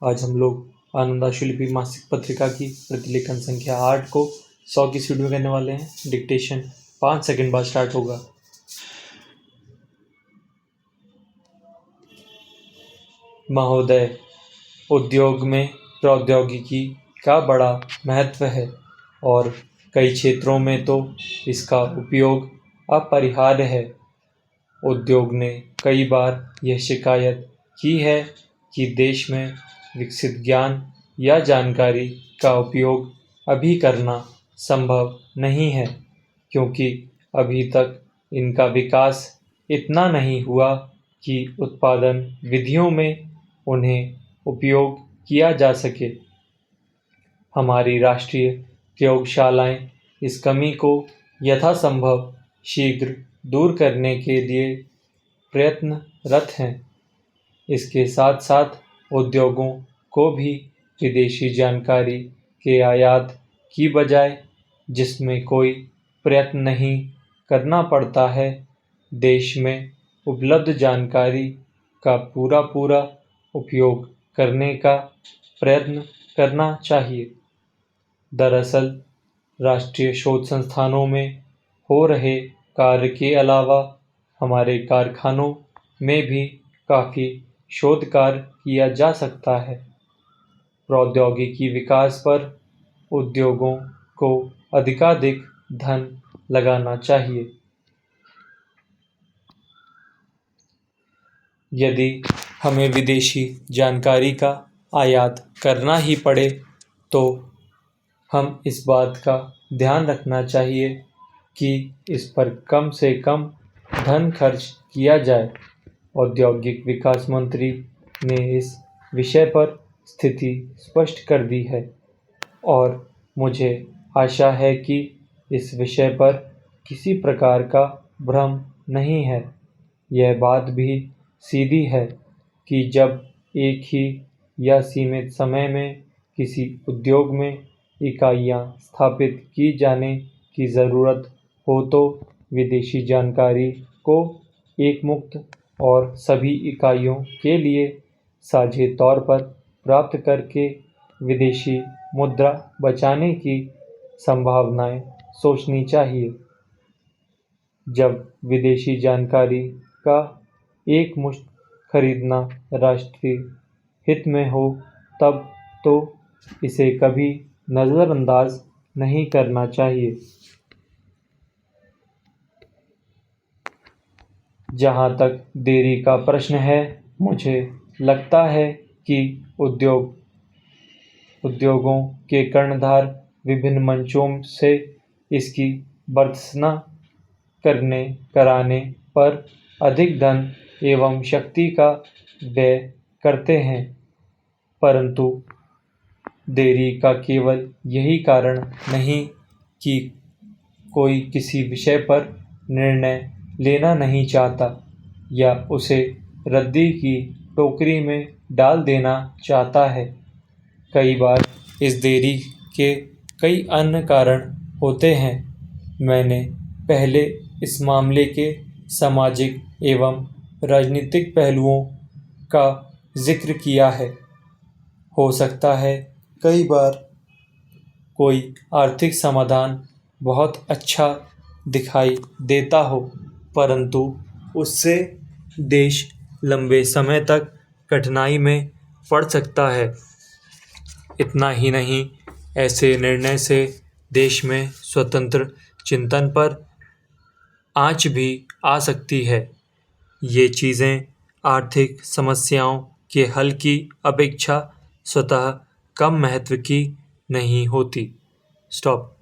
आज हम लोग आनंदाशुलिपि मासिक पत्रिका की प्रतिलेखन संख्या 8 को 100 की स्पीड में करने वाले हैं। डिक्टेशन 5 सेकंड बाद स्टार्ट होगा। महोदय, उद्योग में प्रौद्योगिकी का बड़ा महत्व है और कई क्षेत्रों में तो इसका उपयोग अपरिहार्य है। उद्योग ने कई बार यह शिकायत की है कि देश में विकसित ज्ञान या जानकारी का उपयोग अभी करना संभव नहीं है, क्योंकि अभी तक इनका विकास इतना नहीं हुआ कि उत्पादन विधियों में उन्हें उपयोग किया जा सके। हमारी राष्ट्रीय प्रयोगशालाएं इस कमी को यथासंभव शीघ्र दूर करने के लिए प्रयत्नरत हैं। इसके साथ साथ उद्योगों को भी विदेशी जानकारी के आयात की बजाय, जिसमें कोई प्रयत्न नहीं करना पड़ता है, देश में उपलब्ध जानकारी का पूरा उपयोग करने का प्रयत्न करना चाहिए। दरअसल राष्ट्रीय शोध संस्थानों में हो रहे कार्य के अलावा हमारे कारखानों में भी काफ़ी शोध कार्य किया जा सकता है। प्रौद्योगिकी विकास पर उद्योगों को अधिकाधिक धन लगाना चाहिए। यदि हमें विदेशी जानकारी का आयात करना ही पड़े तो हम इस बात का ध्यान रखना चाहिए कि इस पर कम से कम धन खर्च किया जाए। औद्योगिक विकास मंत्री ने इस विषय पर स्थिति स्पष्ट कर दी है और मुझे आशा है कि इस विषय पर किसी प्रकार का भ्रम नहीं है। यह बात भी सीधी है कि जब एक ही या सीमित समय में किसी उद्योग में इकाइयाँ स्थापित की जाने की ज़रूरत हो तो विदेशी जानकारी को एक मुक्त और सभी इकाइयों के लिए साझे तौर पर प्राप्त करके विदेशी मुद्रा बचाने की संभावनाएं सोचनी चाहिए। जब विदेशी जानकारी का एकमुश्त खरीदना राष्ट्रीय हित में हो, तब तो इसे कभी नज़रअंदाज नहीं करना चाहिए। जहाँ तक देरी का प्रश्न है, मुझे लगता है कि उद्योगों के कर्णधार विभिन्न मंचों से इसकी भर्त्सना कराने पर अधिक धन एवं शक्ति का व्यय करते हैं, परंतु देरी का केवल यही कारण नहीं कि कोई किसी विषय पर निर्णय लेना नहीं चाहता या उसे रद्दी की टोकरी में डाल देना चाहता है। कई बार इस देरी के कई अन्य कारण होते हैं। मैंने पहले इस मामले के सामाजिक एवं राजनीतिक पहलुओं का जिक्र किया है। हो सकता है कई बार कोई आर्थिक समाधान बहुत अच्छा दिखाई देता हो, परंतु उससे देश लंबे समय तक कठिनाई में पड़ सकता है। इतना ही नहीं, ऐसे निर्णय से देश में स्वतंत्र चिंतन पर आंच भी आ सकती है। ये चीज़ें आर्थिक समस्याओं के हल की अपेक्षा स्वतः कम महत्व की नहीं होती। स्टॉप।